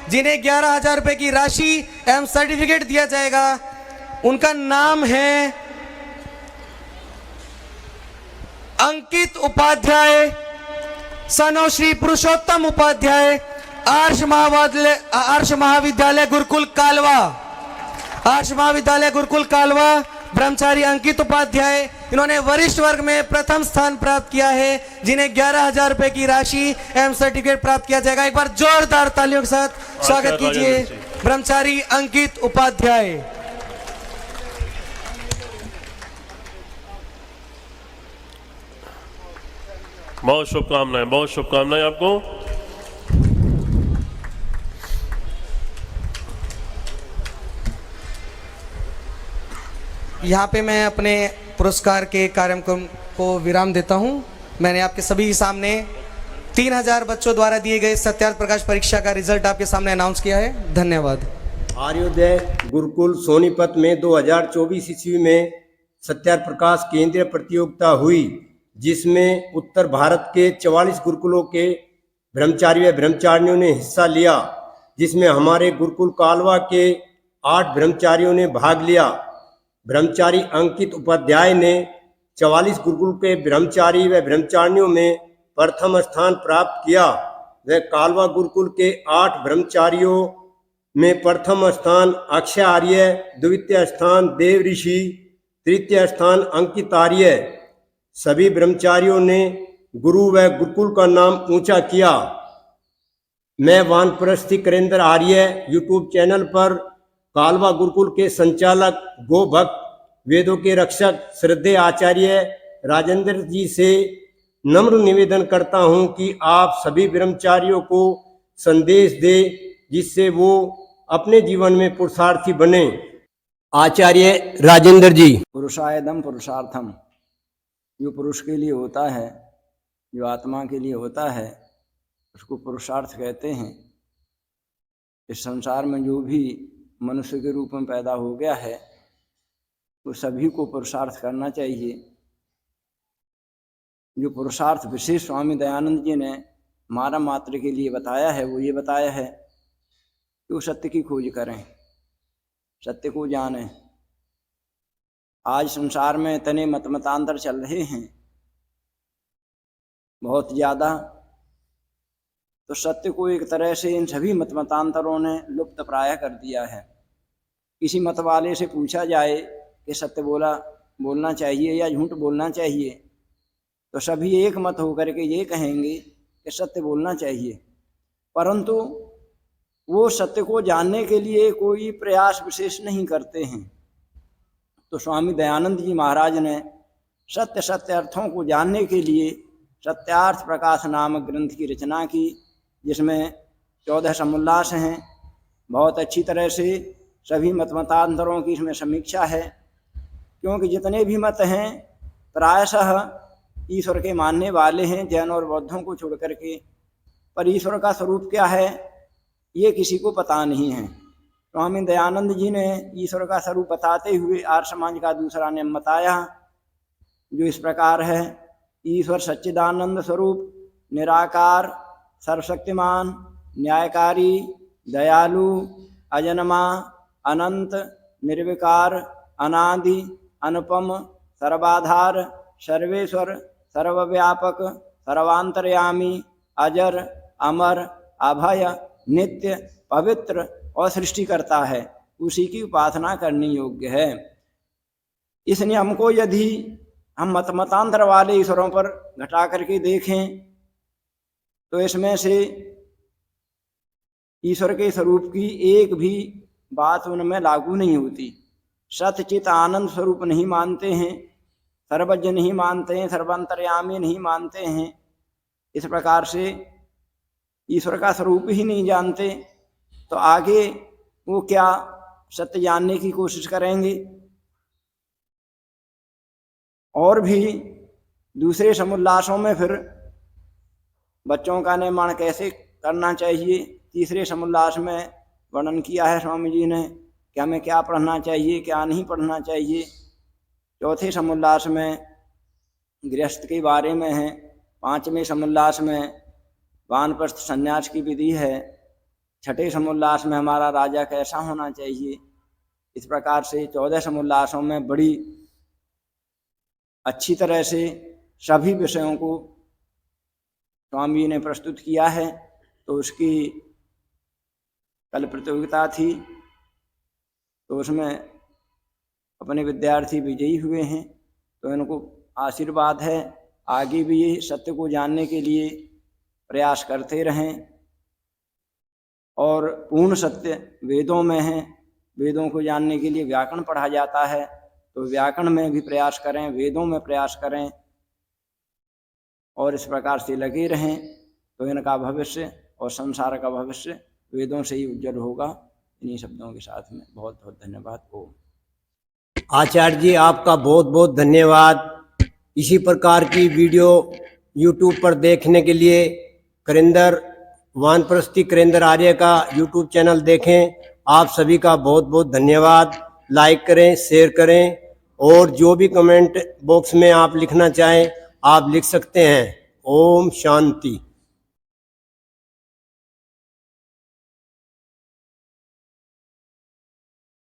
जिन्हें 11,000 रुपए की राशि एवं सर्टिफिकेट दिया जाएगा। उनका नाम है अंकित उपाध्याय, सन ऑफ श्री पुरुषोत्तम उपाध्याय, आर्ष महाविद्यालय गुरुकुल कालवा, आर्ष महाविद्यालय गुरुकुल कालवा। ब्रह्मचारी अंकित उपाध्याय, इन्होंने वरिष्ठ वर्ग में प्रथम स्थान प्राप्त किया है, जिन्हें 11,000 रुपए की राशि एवं सर्टिफिकेट प्राप्त किया जाएगा। एक बार जोरदार तालियों के साथ स्वागत कीजिए ब्रह्मचारी अंकित उपाध्याय। बहुत शुभकामनाएं, बहुत शुभकामनाएं आपको। यहाँ पे मैं अपने पुरस्कार के कार्यक्रम को विराम देता हूँ। मैंने आपके सभी सामने 3,000 बच्चों द्वारा दिए गए सत्यार्थ प्रकाश परीक्षा का रिजल्ट आपके सामने अनाउंस किया है। धन्यवाद। आर्योदय गुरुकुल सोनीपत में 2024 ईस्वी में सत्यार्थ प्रकाश केंद्रीय प्रतियोगिता हुई, जिसमें उत्तर भारत के 44 गुरुकुलों के ब्रह्मचारी व ब्रह्मचारिणियों ने हिस्सा लिया, जिसमें हमारे गुरुकुल कालवा के 8 ब्रह्मचारियों ने भाग लिया। ब्रह्मचारी अंकित उपाध्याय ने 44 गुरुकुल के ब्रह्मचारी व ब्रह्मचारिणियों में प्रथम स्थान प्राप्त किया। वह कालवा गुरुकुल के 8 ब्रह्मचारियों में प्रथम स्थान अक्षय आर्य, द्वितीय स्थान देव ऋषि, तृतीय स्थान अंकित आर्य। सभी ब्रह्मचारियों ने गुरु व गुरुकुल का नाम ऊंचा किया। मैं वानप्रस्थी करेंद्र आर्य यूट्यूब चैनल पर कालवा गुरुकुल के संचालक, गो भक्त, वेदों के रक्षक श्रद्धेय आचार्य राजेंद्र जी से नम्र निवेदन करता हूं कि आप सभी ब्रह्मचारियों को संदेश दें, जिससे वो अपने जीवन में पुरुषार्थी बने। आचार्य राजेंद्र जी। पुरुषायदम पुरुषार्थम, जो पुरुष के लिए होता है, जो आत्मा के लिए होता है, उसको पुरुषार्थ कहते हैं। इस संसार में जो भी मनुष्य के रूप में पैदा हो गया है, तो सभी को पुरुषार्थ करना चाहिए। जो पुरुषार्थ विशेष स्वामी दयानंद जी ने मानव मात्र के लिए बताया है, वो ये बताया है कि वो सत्य की खोज करें, सत्य को जानें। आज संसार में इतने मतमतांतर चल रहे हैं बहुत ज़्यादा, तो सत्य को एक तरह से इन सभी मतमतांतरों ने लुप्त प्राय कर दिया है। किसी मत वाले से पूछा जाए कि सत्य बोलना चाहिए या झूठ बोलना चाहिए, तो सभी एक मत होकर के ये कहेंगे कि सत्य बोलना चाहिए, परंतु वो सत्य को जानने के लिए कोई प्रयास विशेष नहीं करते हैं। तो स्वामी दयानंद जी महाराज ने सत्य अर्थों को जानने के लिए सत्यार्थ प्रकाश नामक ग्रंथ की रचना की, जिसमें 14 समुल्लास हैं। बहुत अच्छी तरह से सभी मतमतांतरों की इसमें समीक्षा है, क्योंकि जितने भी मत हैं प्रायशः ईश्वर के मानने वाले हैं, जैन और बौद्धों को छोड़ करके, पर ईश्वर का स्वरूप क्या है ये किसी को पता नहीं है। स्वामी दयानंद जी ने ईश्वर का स्वरूप बताते हुए आर्य समाज का दूसरा नियम बताया, जो इस प्रकार है। ईश्वर सच्चिदानंद स्वरूप, निराकार, सर्वशक्तिमान, न्यायकारी, दयालु, अजन्मा, अनंत, निर्विकार, अनादि, अनुपम, सर्वाधार, सर्वेश्वर, सर्वव्यापक, सर्वांतर्यामी, अजर, अमर, अभय, नित्य, पवित्र और सृष्टि करता है, उसी की उपासना करनी योग्य है। इस नियम को यदि हम मतमतांतर वाले ईश्वरों पर घटा करके देखें, तो इसमें से ईश्वर के स्वरूप की एक भी बात उनमें लागू नहीं होती। सतचित आनंद स्वरूप नहीं मानते हैं, सर्वज्ञ नहीं मानते हैं, सर्वांतर्यामी नहीं मानते हैं। इस प्रकार से ईश्वर का स्वरूप ही नहीं जानते, तो आगे वो क्या सत्य जानने की कोशिश करेंगे। और भी दूसरे समुल्लासों में फिर बच्चों का निर्माण कैसे करना चाहिए, तीसरे समुल्लास में वर्णन किया है स्वामी जी ने कि हमें क्या पढ़ना चाहिए, क्या नहीं पढ़ना चाहिए। चौथे समुल्लास में गृहस्थ के बारे में है। पांचवें समुल्लास में वानप्रस्थ संन्यास की विधि है। छठे समोल्लास में हमारा राजा कैसा होना चाहिए। इस प्रकार से 14 समोल्लासों में बड़ी अच्छी तरह से सभी विषयों को स्वामी जी ने प्रस्तुत किया है। तो उसकी कल प्रतियोगिता थी, तो उसमें अपने विद्यार्थी विजयी हुए हैं। तो इनको आशीर्वाद है, आगे भी ये सत्य को जानने के लिए प्रयास करते रहें। और पूर्ण सत्य वेदों में है, वेदों को जानने के लिए व्याकरण पढ़ा जाता है, तो व्याकरण में भी प्रयास करें, वेदों में प्रयास करें और इस प्रकार से लगे रहें। तो इनका भविष्य और संसार का भविष्य वेदों से ही उज्जवल होगा। इन्हीं शब्दों के साथ में बहुत बहुत धन्यवाद। ओम। आचार्य जी आपका बहुत बहुत धन्यवाद। इसी प्रकार की वीडियो यूट्यूब पर देखने के लिए करिंदर वानप्रस्थी करिंदर आर्य का यूट्यूब चैनल देखें। आप सभी का बहुत बहुत धन्यवाद। लाइक करें, शेयर करें और जो भी कमेंट बॉक्स में आप लिखना चाहें आप लिख सकते हैं। ओम शांति।